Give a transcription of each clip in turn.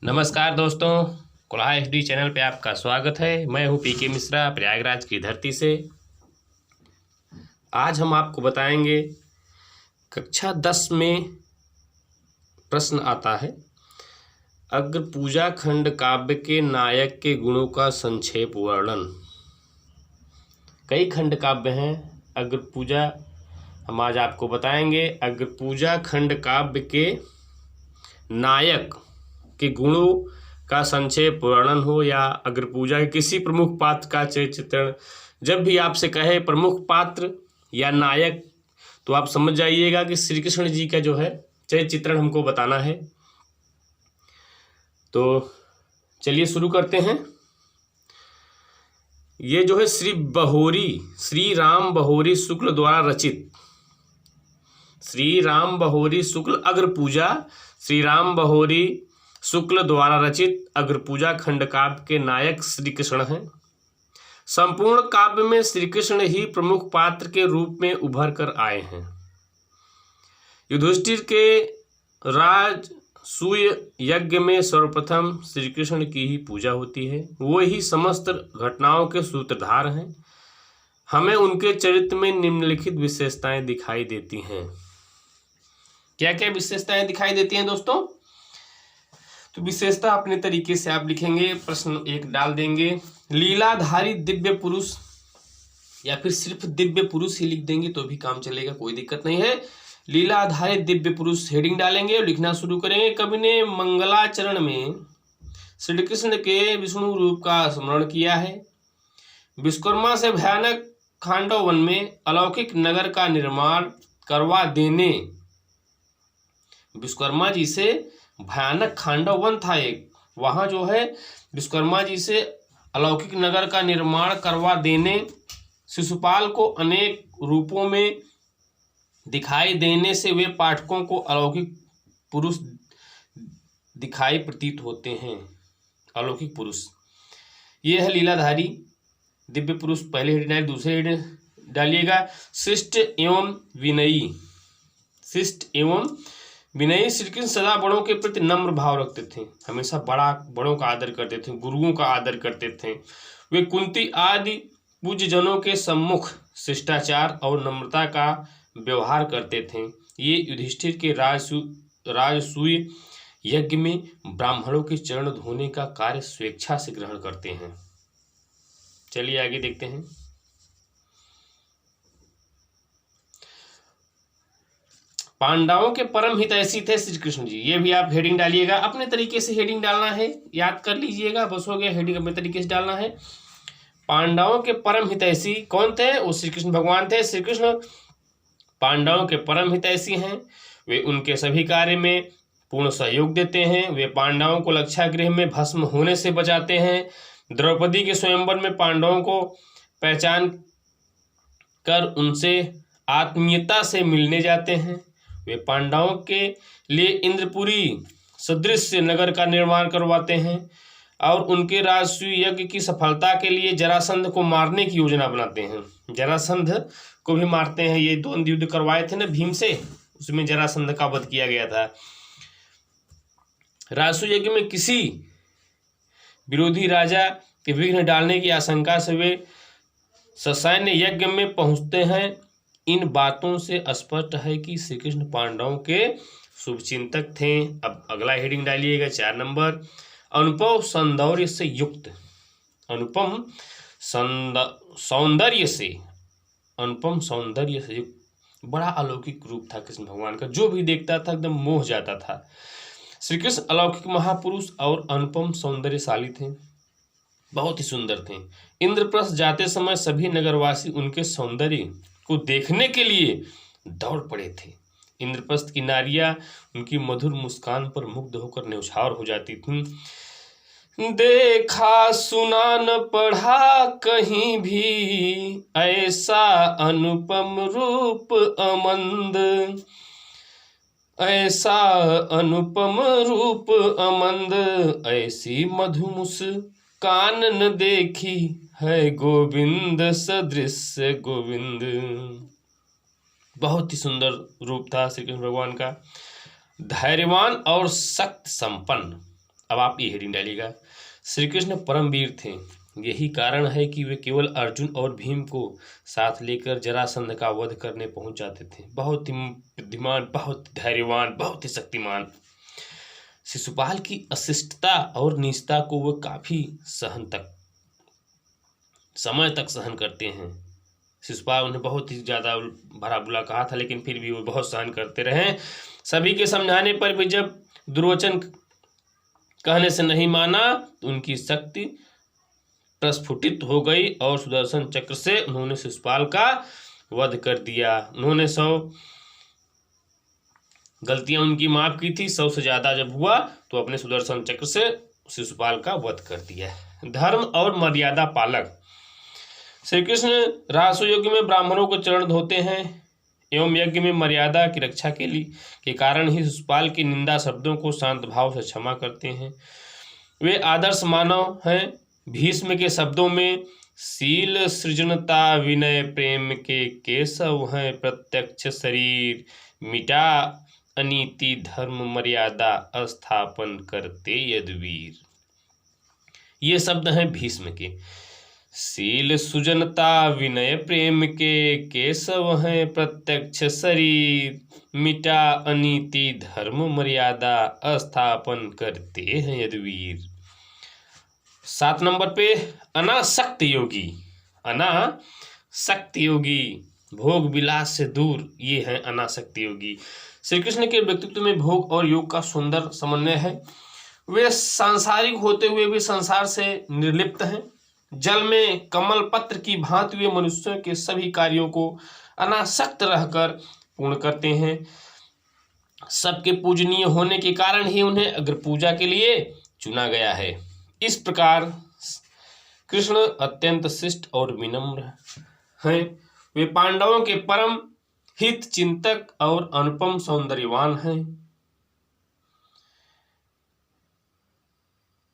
नमस्कार दोस्तों, कुल्हा HD channel पे आपका स्वागत है। मैं हूं पीके मिश्रा, प्रयागराज की धरती से। आज हम आपको बताएंगे कक्षा 10 में प्रश्न आता है, अग्र पूजा खंड काव्य के नायक के गुणों का संक्षेप वर्णन। कई खंड काव्य हैं अग्र पूजा, हम आज आपको बताएंगे अग्र पूजा खंड काव्य के नायक के गुणों का संक्षेप वर्णन हो या अग्र पूजा के किसी प्रमुख पात्र का चरित्र चित्रण। जब भी आपसे कहे प्रमुख पात्र या नायक तो आप समझ जाइएगा कि श्री कृष्ण जी का जो है चरित्र चित्रण हमको बताना है। तो चलिए शुरू करते हैं। ये जो है श्री राम बहोरी शुक्ल द्वारा रचित श्री राम बहोरी शुक्ल अग्र पूजा श्री राम बहोरी शुक्ल द्वारा रचित अग्र पूजा खंड काव्य के नायक श्री कृष्ण हैं। संपूर्ण काव्य में श्री कृष्ण ही प्रमुख पात्र के रूप में उभर कर आए हैं। युधिष्ठिर के राजसूय यज्ञ में सर्वप्रथम श्री कृष्ण की ही पूजा होती है। वो ही समस्त घटनाओं के सूत्रधार हैं। हमें उनके चरित्र में निम्नलिखित विशेषताएं दिखाई देती हैं। क्या क्या विशेषताएं दिखाई देती हैं दोस्तों? तो विशेषता अपने तरीके से आप लिखेंगे, प्रश्न एक डाल देंगे, लीलाधारी दिव्य पुरुष, या फिर सिर्फ दिव्य पुरुष ही लिख देंगे तो भी काम चलेगा, कोई दिक्कत नहीं है। लीलाधारी दिव्य पुरुष हेडिंग डालेंगे और लिखना शुरू करेंगे। कवि ने मंगलाचरण में श्री कृष्ण के विष्णु रूप का स्मरण किया है। विश्वकर्मा से भयानक खांडव वन में अलौकिक नगर का निर्माण करवा देने, विश्वकर्मा जी से भयानक खांडव वन था एक, वहाँ जो है विश्वकर्मा जी से अलौकिक नगर का निर्माण करवा देने, शिशुपाल को अनेक रूपों में दिखाई देने से वे पाठकों को अलौकिक पुरुष दिखाई प्रतीत होते हैं। अलौकिक पुरुष ये है लीलाधारी दिव्य पुरुष, पहले हेड डालिए। दूसरे हेड डालिएगा शिष्ट एवं विनयी। शिष्ट एवं विनयी श्री कृष्ण सदा बड़ों के प्रति नम्र भाव रखते थे, हमेशा बड़ों का आदर करते थे, गुरुओं का आदर करते थे। वे कुंती आदि पूज्य जनों के सम्मुख शिष्टाचार और नम्रता का व्यवहार करते थे। ये युधिष्ठिर के राजसूय यज्ञ में ब्राह्मणों के चरण धोने का कार्य स्वेच्छा से ग्रहण करते हैं। चलिए आगे देखते हैं। पांडवों के परम हितैषी थे श्री कृष्ण जी, ये भी आप हेडिंग डालिएगा, अपने तरीके से हेडिंग डालना है, याद कर लीजिएगा, बस हो गया। हेडिंग अपने तरीके से डालना है। पांडवों के परम हितैषी कौन थे? वो श्री कृष्ण भगवान थे। श्री कृष्ण पांडवों के परम हितैषी हैं। वे उनके सभी कार्य में पूर्ण सहयोग देते हैं। वे पांडवों को लक्षागृह में भस्म होने से बचाते हैं। द्रौपदी के स्वयंवर में पांडवों को पहचान कर उनसे आत्मीयता से मिलने जाते हैं। वे पांडवों के लिए इंद्रपुरी सदृश नगर का निर्माण करवाते हैं और उनके राजसूय यज्ञ की सफलता के लिए जरासंध को मारने की योजना बनाते हैं। जरासंध को भी मारते हैं। ये द्वंद्व युद्ध करवाए थे ना भीम से, उसमें जरासंध का वध किया गया था। राजसूय यज्ञ में किसी विरोधी राजा के विघ्न डालने की आशंका से वे ससैन्य यज्ञ में पहुंचते हैं। इन बातों से स्पष्ट है कि श्री कृष्ण पांडवों के शुभचिंतक थे। अब अगला हेडिंग डालिएगा 4 नंबर, अनुपम सौंदर्य से युक्त। अनुपम सौंदर्य से युक्त बड़ा अलौकिक रूप था कृष्ण भगवान का, जो भी देखता था एकदम मोह जाता था। श्री कृष्ण अलौकिक महापुरुष और अनुपम सौंदर्यशाली थे, बहुत ही सुंदर थे। इंद्रप्रस्थ जाते समय सभी नगरवासी उनके सौंदर्य को देखने के लिए दौड़ पड़े थे। इंद्रप्रस्थ की नारियां उनकी मधुर मुस्कान पर मुग्ध होकर न्यौछावर हो जाती थीं। देखा सुना न पढ़ा कहीं भी ऐसा अनुपम रूप अमंद, ऐसा अनुपम रूप अमंद, ऐसी मधुमुस्कान न देखी है गोविंद सदृश गोविंद। बहुत ही सुंदर रूप था श्री कृष्ण भगवान का। धैर्यवान और शक्ति संपन्न, अब आप ये हेडिंग डालिएगा, श्री कृष्ण परमवीर थे, यही कारण है कि वे केवल अर्जुन और भीम को साथ लेकर जरासंध का वध करने पहुंच जाते थे। बहुत ही बुद्धिमान, बहुत धैर्यवान, बहुत ही शक्तिमान। शिशुपाल की अशिष्टता और नीचता को वे काफी समय तक सहन करते हैं। शिशुपाल उन्हें बहुत ही ज्यादा भला बुरा कहा था, लेकिन फिर भी वो बहुत सहन करते रहे। सभी के समझाने पर भी जब दुर्वचन कहने से नहीं माना तो उनकी शक्ति प्रस्फुटित हो गई और सुदर्शन चक्र से उन्होंने शिशुपाल का वध कर दिया। उन्होंने 100 गलतियां उनकी माफ की थी, 100 से ज्यादा जब हुआ तो अपने सुदर्शन चक्र से शिशुपाल का वध कर दिया। धर्म और मर्यादा पालक। श्री कृष्ण रासु यज्ञ में ब्राह्मणों को चरण धोते हैं एवं यज्ञ में मर्यादा की रक्षा के कारण ही शिशुपाल की निंदा शब्दों को शांत भाव से क्षमा करते हैं। वे आदर्श मानव हैं। भीष्म के शब्दों में शील सृजनता विनय प्रेम के केशव हैं, प्रत्यक्ष शरीर मिटा अनीति धर्म मर्यादा स्थापन करते यदुवीर। ये शब्द हैं भीष्म के। शील सुजनता विनय प्रेम के केशव हैं, प्रत्यक्ष शरीर मिटा अनीति धर्म मर्यादा स्थापन करते हैं यदुवीर। 7 नंबर पे अनासक्त योगी। अनासक्त योगी भोग विलास से दूर, ये है अनासक्त योगी। श्री कृष्ण के व्यक्तित्व में भोग और योग का सुंदर समन्वय है। वे सांसारिक होते हुए भी संसार से निर्लिप्त हैं। जल में कमल पत्र की भांति वे मनुष्यों के सभी कार्यों को अनासक्त रहकर पूर्ण करते हैं। सबके पूजनीय होने के कारण ही उन्हें अग्र पूजा के लिए चुना गया है। इस प्रकार कृष्ण अत्यंत शिष्ट और विनम्र हैं। वे पांडवों के परम हित चिंतक और अनुपम सौंदर्यवान हैं।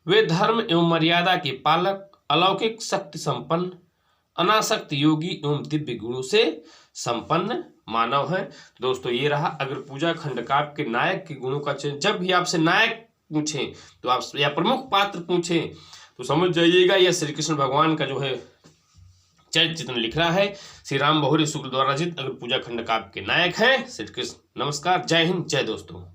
वे धर्म एवं मर्यादा के पालक, अलौकिक शक्ति संपन्न, अनासक्त योगी एवं दिव्य गुणों से संपन्न मानव है। दोस्तों ये रहा अग्र पूजा खंड काव्य के नायक के गुणों का चयन। जब भी आपसे नायक पूछें तो आप या प्रमुख पात्र पूछें तो समझ जाइएगा यह श्री कृष्ण भगवान का जो है चरित्र चित्रण लिख रहा है। श्री राम बहुरी शुक्ल द्वारा रचित अग्र पूजा खंड काव्य के नायक हैं श्री कृष्ण। नमस्कार, जय हिंद, जय दोस्तों।